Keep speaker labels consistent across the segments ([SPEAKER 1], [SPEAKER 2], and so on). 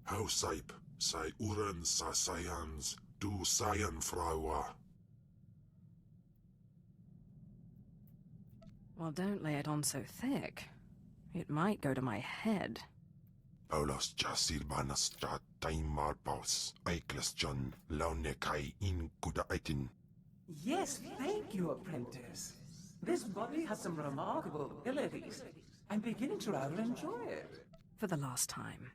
[SPEAKER 1] Housaip, sei uren sa sayans, du sayan fraua.
[SPEAKER 2] Well, don't lay it on so thick. It might go to my head.
[SPEAKER 1] Paulos jasilbanas ja taimarpaus, aikles John, launekai in kudaitin.
[SPEAKER 3] Yes, thank you, apprentice. This body has some remarkable abilities. I'm beginning to rather enjoy it.
[SPEAKER 2] For the last time,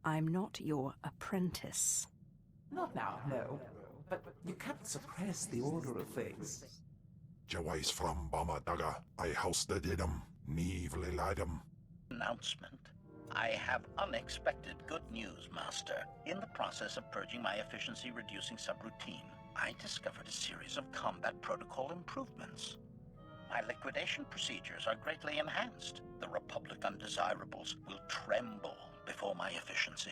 [SPEAKER 2] I'm not your apprentice.
[SPEAKER 3] Not now, no. But you can't suppress the order of things.
[SPEAKER 1] Jawais from Bamadaga, I housted idem, neevle lidem.
[SPEAKER 4] Announcement. I have unexpected good news, Master. In the process of purging my efficiency-reducing subroutine, I discovered a series of combat protocol improvements. My liquidation procedures are greatly enhanced. The Republic undesirables will tremble before my efficiency.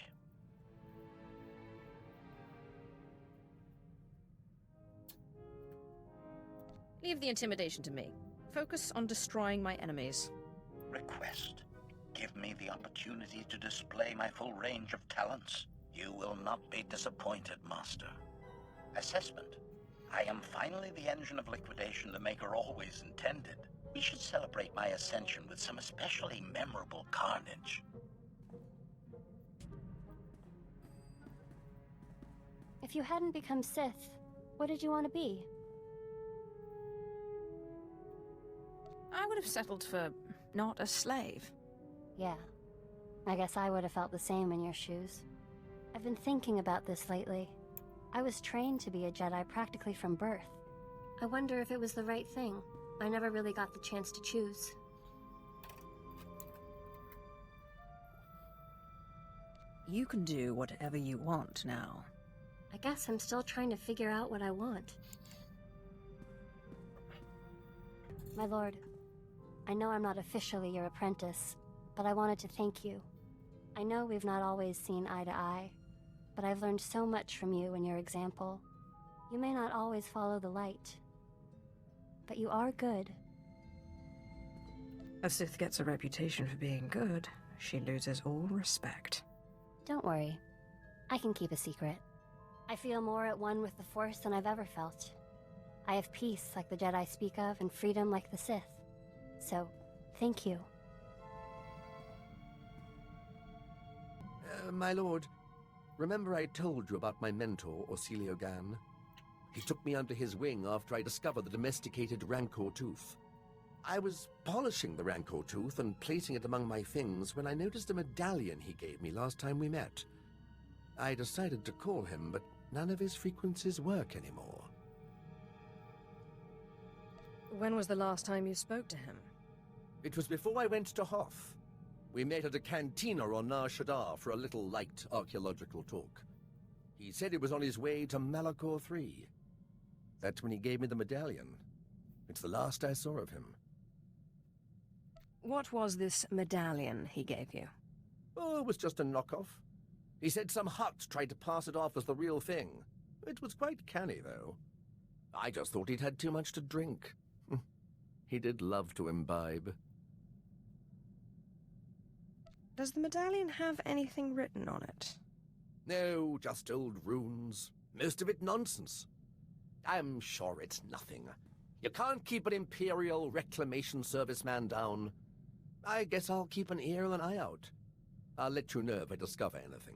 [SPEAKER 2] Leave the intimidation to me. Focus on destroying my enemies.
[SPEAKER 4] Request. Give me the opportunity to display my full range of talents. You will not be disappointed, Master. Assessment. I am finally the engine of liquidation the Maker always intended. We should celebrate my ascension with some especially memorable carnage.
[SPEAKER 5] If you hadn't become Sith, what did you want to be?
[SPEAKER 2] I would have settled for not a slave.
[SPEAKER 5] Yeah, I guess I would have felt the same in your shoes. I've been thinking about this lately. I was trained to be a Jedi practically from birth. I wonder if it was the right thing. I never really got the chance to choose.
[SPEAKER 2] You can do whatever you want now.
[SPEAKER 5] I guess I'm still trying to figure out what I want. My lord, I know I'm not officially your apprentice, but I wanted to thank you. I know we've not always seen eye to eye, but I've learned so much from you and your example. You may not always follow the light, but you are good.
[SPEAKER 2] A Sith gets a reputation for being good. She loses all respect.
[SPEAKER 5] Don't worry. I can keep a secret. I feel more at one with the Force than I've ever felt. I have peace like the Jedi speak of, and freedom like the Sith. So, thank you.
[SPEAKER 6] My lord, remember I told you about my mentor, Orsilio Gan? He took me under his wing after I discovered the domesticated Rancor tooth. I was polishing the Rancor tooth and placing it among my things when I noticed a medallion he gave me last time we met. I decided to call him, but none of his frequencies work anymore.
[SPEAKER 2] When was the last time you spoke to him?
[SPEAKER 6] It was before I went to Hoth. We met at a cantina on Nar Shaddaa for a little light archaeological talk. He said he was on his way to Malachor III. That's when he gave me the medallion. It's the last I saw of him.
[SPEAKER 2] What was this medallion he gave you?
[SPEAKER 6] Oh, it was just a knockoff. He said some Hutt tried to pass it off as the real thing. It was quite canny, though. I just thought he'd had too much to drink. He did love to imbibe.
[SPEAKER 2] Does the medallion have anything written on it?
[SPEAKER 6] No, just old runes. Most of it nonsense. I'm sure it's nothing. You can't keep an Imperial Reclamation Service man down. I guess I'll keep an ear and an eye out. I'll let you know if I discover anything.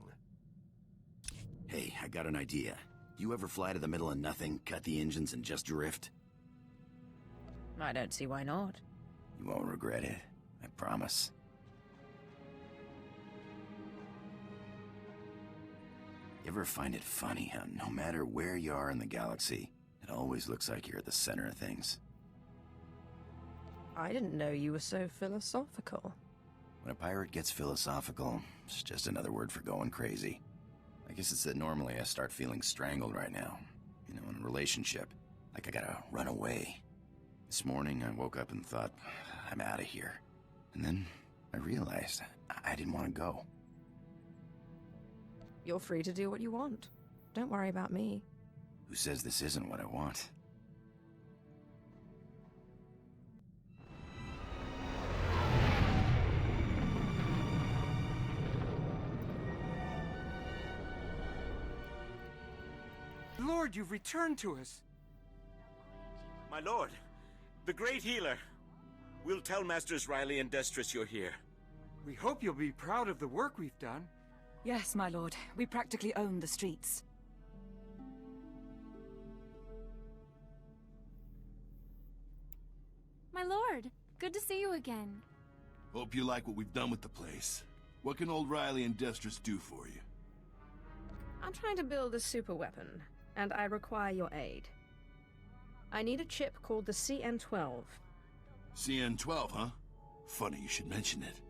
[SPEAKER 7] Hey, I got an idea. You ever fly to the middle of nothing, cut the engines, and just drift?
[SPEAKER 2] I don't see why not.
[SPEAKER 7] You won't regret it. I promise. You ever find it funny how no matter where you are in the galaxy, it always looks like you're at the center of things?
[SPEAKER 2] I didn't know you were so philosophical.
[SPEAKER 7] When a pirate gets philosophical, it's just another word for going crazy. I guess it's that normally I start feeling strangled right now. You know, in a relationship. Like I gotta run away. This morning I woke up and thought, I'm out of here. And then I realized I didn't want to go.
[SPEAKER 2] You're free to do what you want. Don't worry about me.
[SPEAKER 7] Who says this isn't what I want?
[SPEAKER 8] lord, you've returned to us.
[SPEAKER 9] My lord, the great healer. We'll tell Masters Riley and Destris you're here.
[SPEAKER 8] We hope you'll be proud of the work we've done.
[SPEAKER 10] Yes, my lord. We practically own the streets.
[SPEAKER 11] My lord, good to see you again.
[SPEAKER 12] Hope you like what we've done with the place. What can old Riley and Destris do for you?
[SPEAKER 2] I'm trying to build a super weapon, and I require your aid. I need a chip called the CN-12.
[SPEAKER 12] CN-12, huh? Funny you should mention it.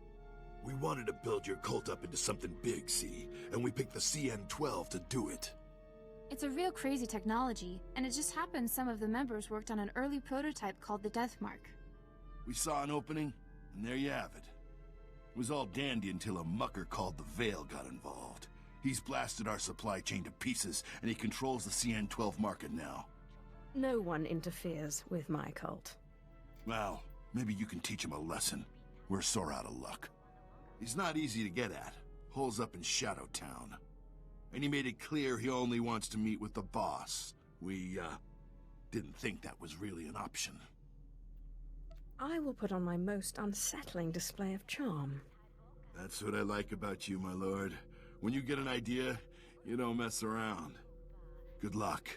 [SPEAKER 12] We wanted to build your cult up into something big, see? And we picked the CN-12 to do it.
[SPEAKER 11] It's a real crazy technology, and it just happens some of the members worked on an early prototype called the Death Mark.
[SPEAKER 12] We saw an opening, and there you have it. It was all dandy until a mucker called the Veil got involved. He's blasted our supply chain to pieces, and he controls the CN-12 market now.
[SPEAKER 2] No one interferes with my cult.
[SPEAKER 12] Well, maybe you can teach him a lesson. We're sore out of luck. He's not easy to get at. Holes up in Shadow Town. And he made it clear he only wants to meet with the boss. We, didn't think that was really an option.
[SPEAKER 2] I will put on my most unsettling display of charm.
[SPEAKER 12] That's what I like about you, my lord. When you get an idea, you don't mess around. Good luck.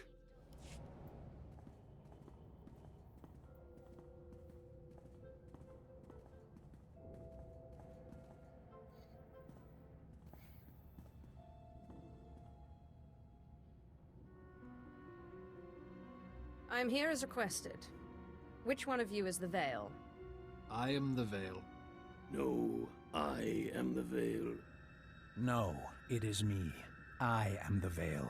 [SPEAKER 2] I'm here as requested. Which one of you is the Veil?
[SPEAKER 13] I am the Veil.
[SPEAKER 14] No, I am the Veil.
[SPEAKER 15] No, it is me. I am the Veil.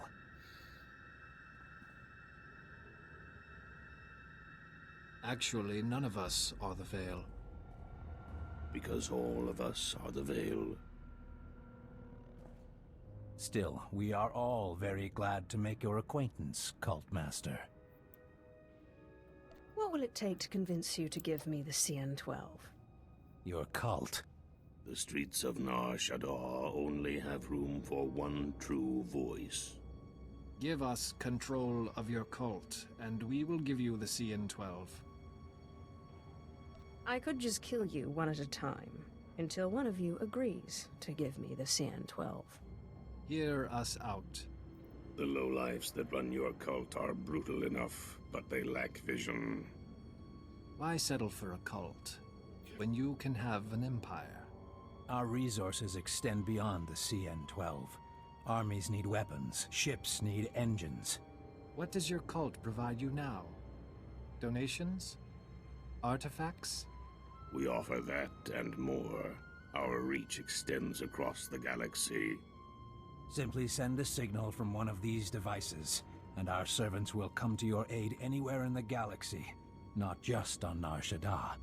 [SPEAKER 13] Actually, none of us are the Veil.
[SPEAKER 14] Because all of us are the Veil.
[SPEAKER 15] Still, we are all very glad to make your acquaintance, Cult Master.
[SPEAKER 2] What will it take to convince you to give me the CN-12?
[SPEAKER 15] Your cult.
[SPEAKER 14] The streets of Nar Shaddaa only have room for one true voice.
[SPEAKER 13] Give us control of your cult, and we will give you the CN-12.
[SPEAKER 2] I could just kill you one at a time, until one of you agrees to give me the CN-12.
[SPEAKER 13] Hear us out.
[SPEAKER 14] The lowlifes that run your cult are brutal enough, but they lack vision.
[SPEAKER 13] Why settle for a cult, when you can have an empire?
[SPEAKER 15] Our resources extend beyond the CN-12. Armies need weapons, ships need engines.
[SPEAKER 13] What does your cult provide you now? Donations? Artifacts?
[SPEAKER 14] We offer that and more. Our reach extends across the galaxy.
[SPEAKER 15] Simply send a signal from one of these devices, and our servants will come to your aid anywhere in the galaxy, not just on Nar Shaddaa.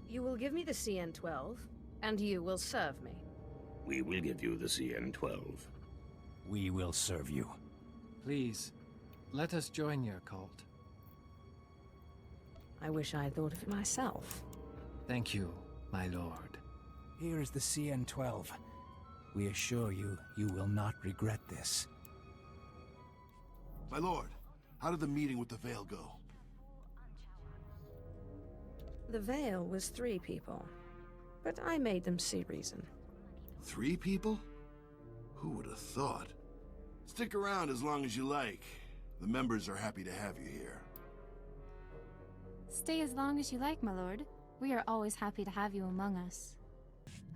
[SPEAKER 2] You will give me the CN-12, and you will serve me.
[SPEAKER 14] We will give you the CN-12.
[SPEAKER 15] We will serve you.
[SPEAKER 13] Please, let us join your cult.
[SPEAKER 2] I wish I had thought of it myself.
[SPEAKER 13] Thank you, my lord.
[SPEAKER 15] Here is the CN-12. We assure you, you will not regret this.
[SPEAKER 12] My lord, how did the meeting with the Veil go?
[SPEAKER 2] The Veil was 3 people, but I made them see reason.
[SPEAKER 12] 3 people? Who would have thought? Stick around as long as you like. The members are happy to have you here.
[SPEAKER 11] Stay as long as you like, my lord. We are always happy to have you among us.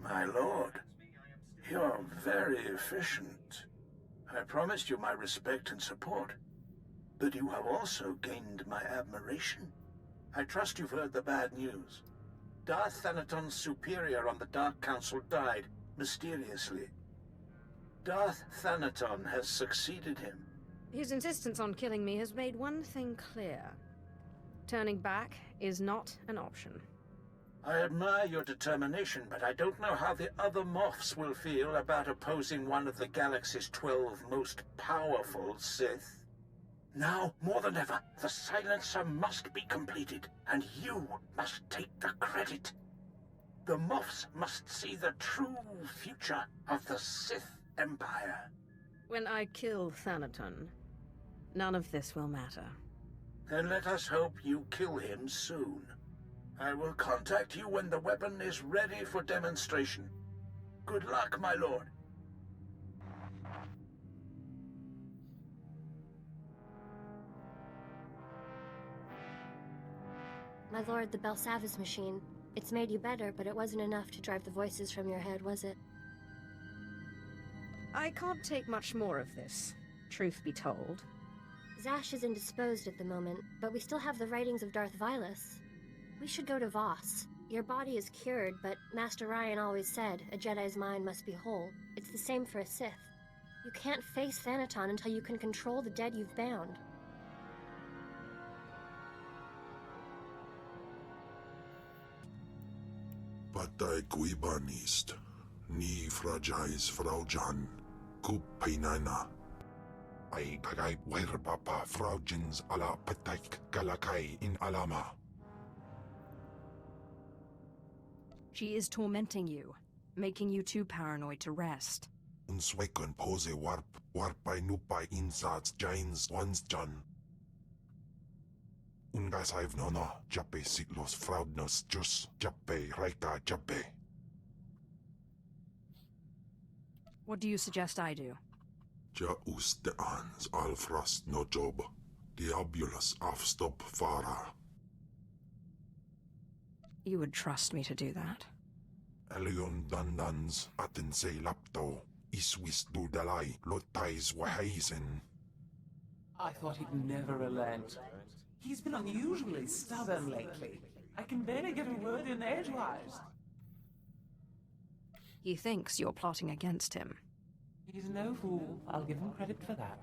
[SPEAKER 16] My lord, you're very efficient. I promised you my respect and support, but you have also gained my admiration. I trust you've heard the bad news. Darth Thanaton's superior on the Dark Council died, mysteriously. Darth Thanaton has succeeded him.
[SPEAKER 2] His insistence on killing me has made one thing clear. Turning back is not an option.
[SPEAKER 16] I admire your determination, but I don't know how the other Moffs will feel about opposing one of the galaxy's 12 most powerful Sith. Now, more than ever, the Silencer must be completed, and you must take the credit. The Moffs must see the true future of the Sith Empire.
[SPEAKER 2] When I kill Thanaton, none of this will matter.
[SPEAKER 16] Then let us hope you kill him soon. I will contact you when the weapon is ready for demonstration. Good luck, my lord.
[SPEAKER 5] My lord, the Belsavis machine. It's made you better, but it wasn't enough to drive the voices from your head, was it?
[SPEAKER 2] I can't take much more of this, truth be told.
[SPEAKER 5] Zash is indisposed at the moment, but we still have the writings of Darth Vilas. We should go to Voss. Your body is cured, but Master Ryan always said a Jedi's mind must be whole. It's the same for a Sith. You can't face Thanaton until you can control the dead you've bound.
[SPEAKER 1] Patay kuibanist, ni fragais fraujan, kupainana. Ay kagay werbapa fraujins ala pataik galakay in alama.
[SPEAKER 2] She is tormenting you, making you too paranoid to rest.
[SPEAKER 1] Unswekon pose warpay nupay insats jains ones jan. Ungasaiv nono, jape siglos fraudnos jus, jape reika jape.
[SPEAKER 2] What do you suggest I do?
[SPEAKER 1] Ja uste ans alfrost no job, diabulus afstop fara.
[SPEAKER 2] You would trust me to do that?
[SPEAKER 1] Elion dandans atense lapto, iswis dudalai lotais wahaisen.
[SPEAKER 3] I thought he'd never relent. He's been unusually stubborn lately. I can barely get a word in edgewise.
[SPEAKER 2] He thinks you're plotting against him.
[SPEAKER 3] He's no fool. I'll give him credit for that.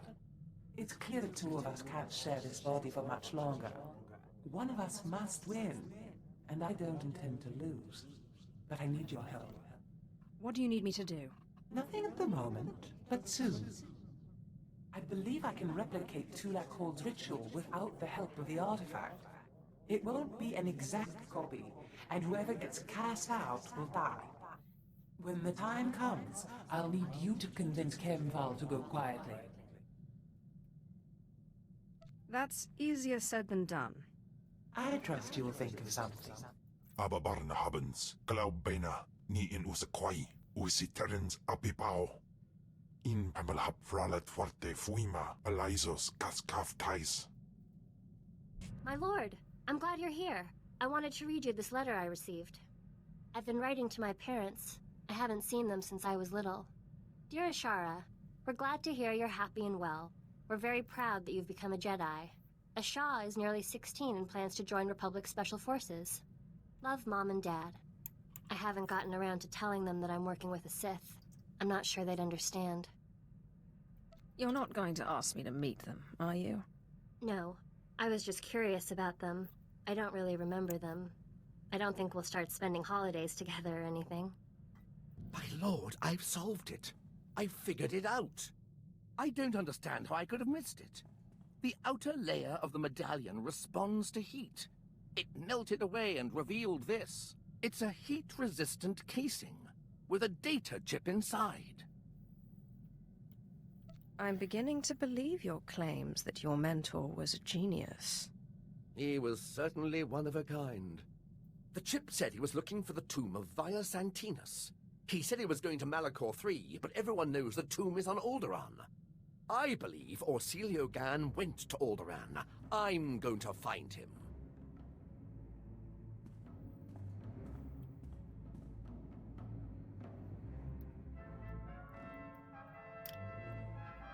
[SPEAKER 3] It's clear the two of us can't share this body for much longer. One of us must win, and I don't intend to lose. But I need your help.
[SPEAKER 2] What do you need me to do?
[SPEAKER 3] Nothing at the moment, but soon. I believe I can replicate Tulak Hall's ritual without the help of the artifact. It won't be an exact copy, and whoever gets cast out will die. When the time comes, I'll need you to convince Kemval to go quietly.
[SPEAKER 2] That's easier said than done.
[SPEAKER 3] I trust you'll think of something.
[SPEAKER 1] Ababarna habens, glaubena, ni in usakwai, usiterens apipao. In pamalhap fralet forte fuima, alaisos kaskaf tais.
[SPEAKER 5] My lord, I'm glad you're here. I wanted to read you this letter I received. I've been writing to my parents. I haven't seen them since I was little. Dear Ashara, we're glad to hear you're happy and well. We're very proud that you've become a Jedi. Asha is nearly 16 and plans to join Republic Special Forces. Love, Mom and Dad. I haven't gotten around to telling them that I'm working with a Sith. I'm not sure they'd understand.
[SPEAKER 2] You're not going to ask me to meet them, are you?
[SPEAKER 5] No. I was just curious about them. I don't really remember them. I don't think we'll start spending holidays together or anything.
[SPEAKER 6] My lord, I've solved it. I've figured it out. I don't understand how I could have missed it. The outer layer of the medallion responds to heat. It melted away and revealed this. It's a heat-resistant casing with a data chip inside.
[SPEAKER 2] I'm beginning to believe your claims that your mentor was a genius.
[SPEAKER 6] He was certainly one of a kind. The chip said he was looking for the tomb of Via Santinus. He said he was going to Malachor III, but everyone knows the tomb is on Alderaan. I believe Orsilio Gan went to Alderaan. I'm going to find him.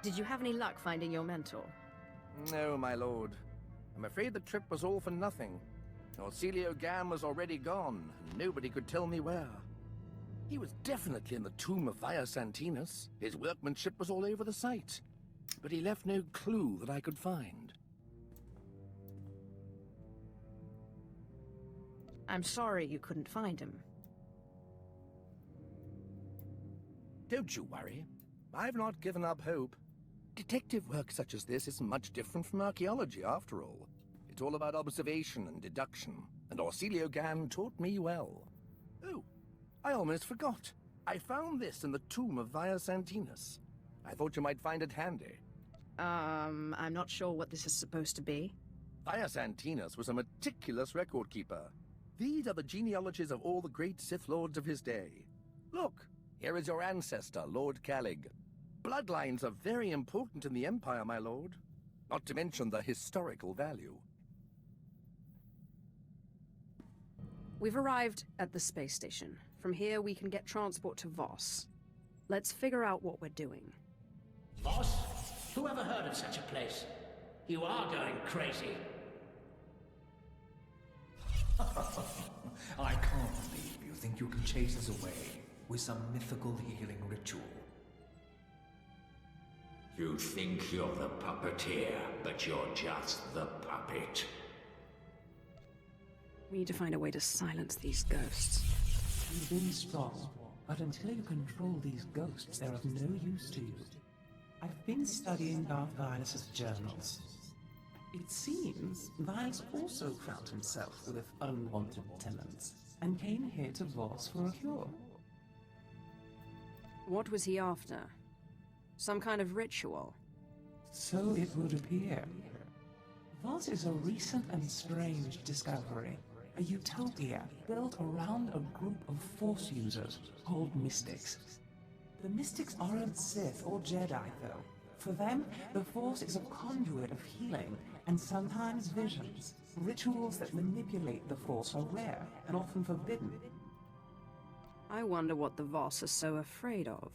[SPEAKER 2] Did you have any luck finding your mentor?
[SPEAKER 6] No, my lord. I'm afraid the trip was all for nothing. Orsilio Gan was already gone, and nobody could tell me where. He was definitely in the tomb of Via Santinus. His workmanship was all over the site. But he left no clue that I could find.
[SPEAKER 2] I'm sorry you couldn't find him.
[SPEAKER 6] Don't you worry. I've not given up hope. Detective work such as this is much different from archaeology, after all. It's all about observation and deduction, and Orsilio Gan taught me well. Oh, I almost forgot. I found this in the tomb of Via Santinus. I thought you might find it handy.
[SPEAKER 2] I'm not sure what this is supposed to be.
[SPEAKER 6] Thias Antinous was a meticulous record keeper. These are the genealogies of all the great Sith Lords of his day. Look, here is your ancestor, Lord Calig. Bloodlines are very important in the Empire, my lord. Not to mention the historical value.
[SPEAKER 2] We've arrived at the space station. From here, we can get transport to Voss. Let's figure out what we're doing.
[SPEAKER 17] Voss? Who ever heard of such a place? You are going crazy.
[SPEAKER 15] I can't believe you think you can chase us away with some mythical healing ritual.
[SPEAKER 17] You think you're the puppeteer, but you're just the puppet.
[SPEAKER 2] We need to find a way to silence these ghosts.
[SPEAKER 3] You've been strong, but until you control these ghosts, they're of no use to you. I've been studying Darth Valis' journals. It seems Valis also found himself with unwanted tenants, and came here to Voss for a cure.
[SPEAKER 2] What was he after? Some kind of ritual?
[SPEAKER 3] So it would appear. Voss is a recent and strange discovery. A utopia built around a group of Force users called Mystics. The Mystics aren't Sith or Jedi, though. For them, the Force is a conduit of healing and sometimes visions. Rituals that manipulate the Force are rare and often forbidden.
[SPEAKER 2] I wonder what the Voss are so afraid of.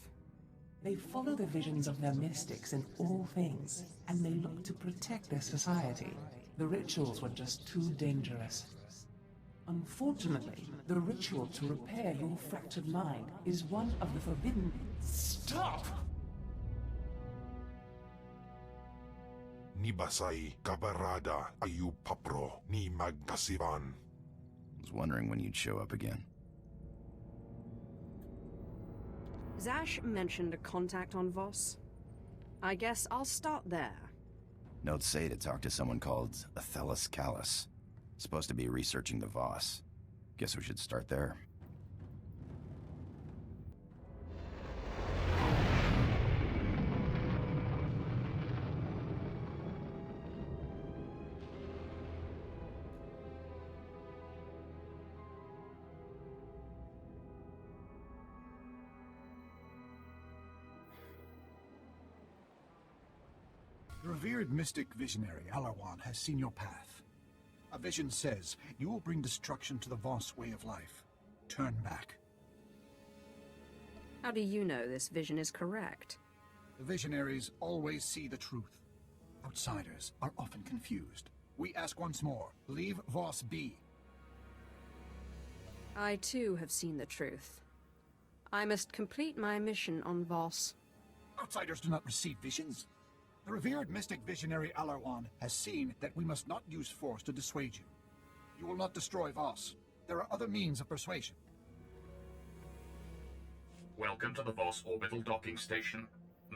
[SPEAKER 3] They follow the visions of their mystics in all things, and they look to protect their society. The rituals were just too dangerous. Unfortunately, the ritual to repair your fractured mind is one of the forbidden... Stop!
[SPEAKER 1] Nibasai kabarada ayu papro ni magkasiban.
[SPEAKER 7] I was wondering when you'd show up again.
[SPEAKER 2] Zash mentioned a contact on Voss. I guess I'll start there.
[SPEAKER 7] Notes say to talk to someone called Athelis Callus. Supposed to be researching the Voss. Guess we should start there.
[SPEAKER 18] The revered mystic visionary Alarwan has seen your path. A vision says you will bring destruction to the Voss way of life. Turn back.
[SPEAKER 2] How do you know this vision is correct?
[SPEAKER 18] The visionaries always see the truth. Outsiders are often confused. We ask once more, leave Voss be.
[SPEAKER 2] I too have seen the truth. I must complete my mission on Voss.
[SPEAKER 18] Outsiders do not receive visions. The revered mystic visionary Alarwan has seen that we must not use force to dissuade you. You will not destroy Voss. There are other means of persuasion.
[SPEAKER 19] Welcome to the Voss Orbital Docking Station.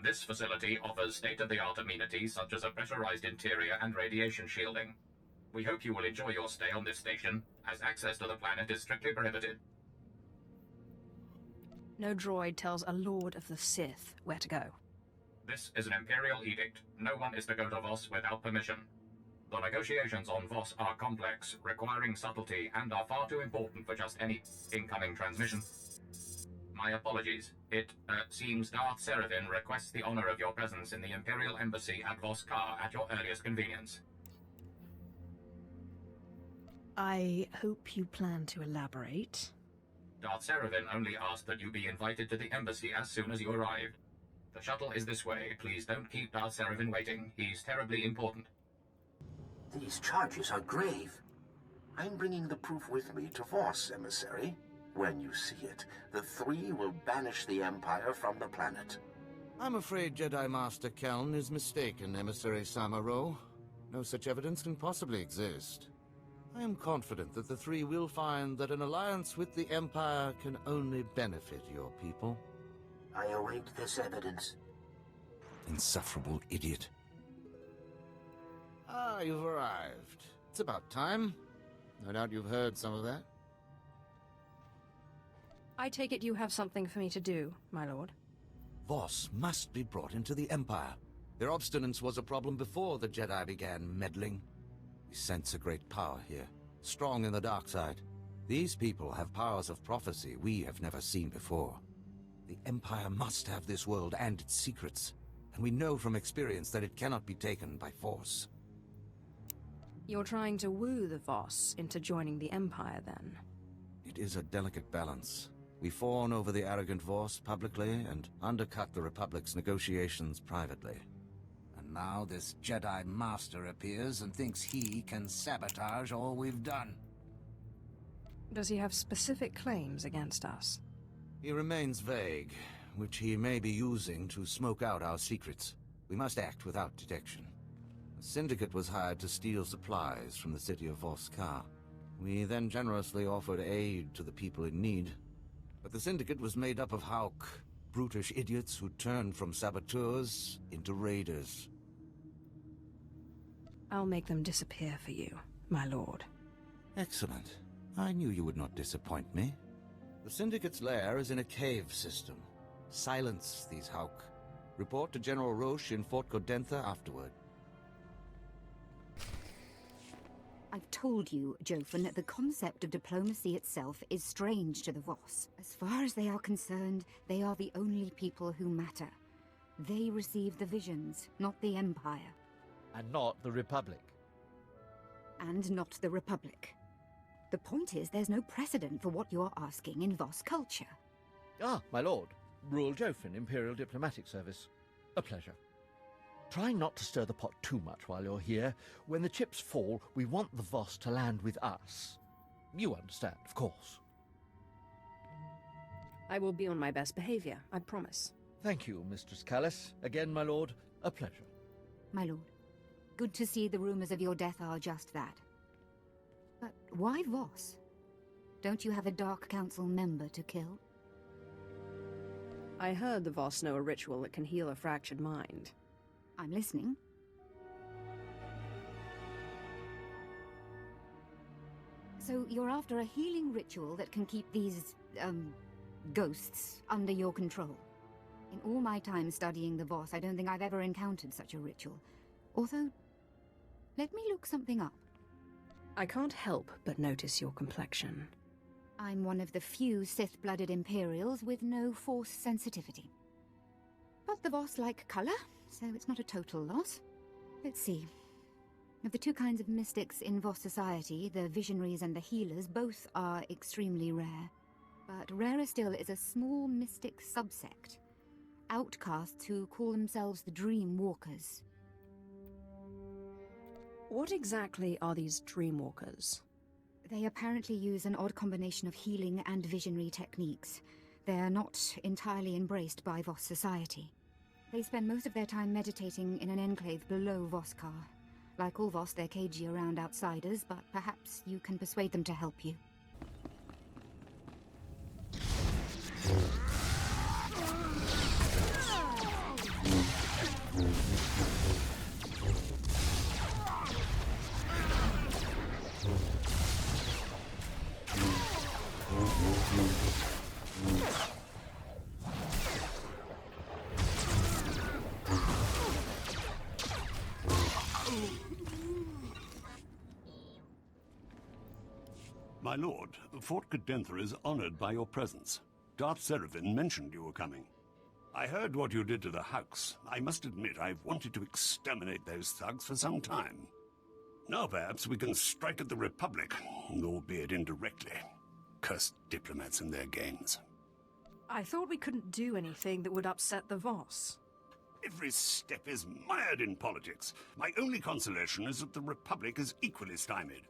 [SPEAKER 19] This facility offers state-of-the-art amenities such as a pressurized interior and radiation shielding. We hope you will enjoy your stay on this station, as access to the planet is strictly prohibited.
[SPEAKER 2] No droid tells a Lord of the Sith where to go.
[SPEAKER 19] This is an Imperial edict. No one is to go to Voss without permission. The negotiations on Voss are complex, requiring subtlety, and are far too important for just any incoming transmission. My apologies. It seems Darth Seraphim requests the honor of your presence in the Imperial Embassy at Voss Car at your earliest convenience.
[SPEAKER 2] I hope you plan to elaborate.
[SPEAKER 19] Darth Seraphim only asked that you be invited to the embassy as soon as you arrived. The shuttle is this way. Please don't keep Darth Seraphim waiting. He's terribly important.
[SPEAKER 16] These charges are grave. I'm bringing the proof with me to Voss, emissary. When you see it, the three will banish the Empire from the planet.
[SPEAKER 20] I'm afraid Jedi Master Keln is mistaken, Emissary Samaro. No such evidence can possibly exist. I am confident that the three will find that an alliance with the Empire can only benefit your people.
[SPEAKER 16] I await this evidence.
[SPEAKER 20] Insufferable idiot. Ah, you've arrived. It's about time. No doubt you've heard some of that.
[SPEAKER 2] I take it you have something for me to do, my lord.
[SPEAKER 20] Voss must be brought into the Empire. Their obstinance was a problem before the Jedi began meddling. We sense a great power here, strong in the dark side. These people have powers of prophecy we have never seen before. The Empire must have this world and its secrets, and we know from experience that it cannot be taken by force.
[SPEAKER 2] You're trying to woo the Voss into joining the Empire, then?
[SPEAKER 20] It is a delicate balance. We fawn over the arrogant Voss publicly and undercut the Republic's negotiations privately. And now this Jedi Master appears and thinks he can sabotage all we've done.
[SPEAKER 2] Does he have specific claims against us?
[SPEAKER 20] He remains vague, which he may be using to smoke out our secrets. We must act without detection. A syndicate was hired to steal supplies from the city of Voss-Ka. We then generously offered aid to the people in need. But the syndicate was made up of Hauk, brutish idiots who turned from saboteurs into raiders.
[SPEAKER 2] I'll make them disappear for you, my lord.
[SPEAKER 20] Excellent. I knew you would not disappoint me. The syndicate's lair is in a cave system. Silence these Hauk. Report to General Roche in Fort Godentha afterward.
[SPEAKER 21] I've told you, Jofin, that the concept of diplomacy itself is strange to the Voss. As far as they are concerned, they are the only people who matter. They receive the visions, not the Empire.
[SPEAKER 22] And not the Republic.
[SPEAKER 21] And not the Republic. The point is, there's no precedent for what you're asking in Voss culture.
[SPEAKER 22] Ah, my lord. Rural Jofin, Imperial Diplomatic Service. A pleasure. Try not to stir the pot too much while you're here. When the chips fall, we want the Voss to land with us. You understand, of course.
[SPEAKER 2] I will be on my best behavior, I promise.
[SPEAKER 22] Thank you, Mistress Callis. Again, my lord, a pleasure.
[SPEAKER 21] My lord, good to see the rumors of your death are just that. But why Voss? Don't you have a Dark Council member to kill?
[SPEAKER 2] I heard the Voss know a ritual that can heal a fractured mind.
[SPEAKER 21] I'm listening. So you're after a healing ritual that can keep these, ghosts under your control. In all my time studying the Voss, I don't think I've ever encountered such a ritual. Although, let me look something up.
[SPEAKER 2] I can't help but notice your complexion.
[SPEAKER 21] I'm one of the few Sith-blooded Imperials with no Force sensitivity. But the Voss like color, so it's not a total loss. Let's see. Of the two kinds of mystics in Voss society, the visionaries and the healers, both are extremely rare. But rarer still is a small mystic subsect. Outcasts who call themselves the Dream Walkers.
[SPEAKER 2] What exactly are these Dreamwalkers?
[SPEAKER 21] They apparently use an odd combination of healing and visionary techniques. They're not entirely embraced by Voss society. They spend most of their time meditating in an enclave below Voss-Ka. Like all Voss, they're cagey around outsiders, but perhaps you can persuade them to help you.
[SPEAKER 23] My lord, Fort Godentha is honored by your presence. Darth Seraphim mentioned you were coming. I heard what you did to the Hux. I must admit I've wanted to exterminate those thugs for some time. Now perhaps we can strike at the Republic, albeit indirectly. Cursed diplomats and their games.
[SPEAKER 2] I thought we couldn't do anything that would upset the Voss.
[SPEAKER 23] Every step is mired in politics. My only consolation is that the Republic is equally stymied.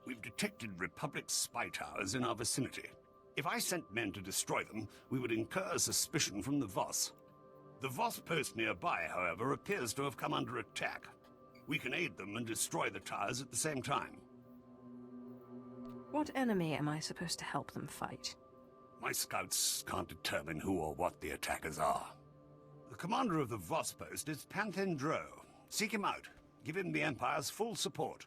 [SPEAKER 23] We've detected Republic spy towers in our vicinity. If I sent men to destroy them, we would incur suspicion from the Voss. The Voss post nearby, however, appears to have come under attack. We can aid them and destroy the towers at the same time.
[SPEAKER 2] What enemy am I supposed to help them fight?
[SPEAKER 23] My scouts can't determine who or what the attackers are. The commander of the Voss post is Panthen Dro. Seek him out. Give him the Empire's full support.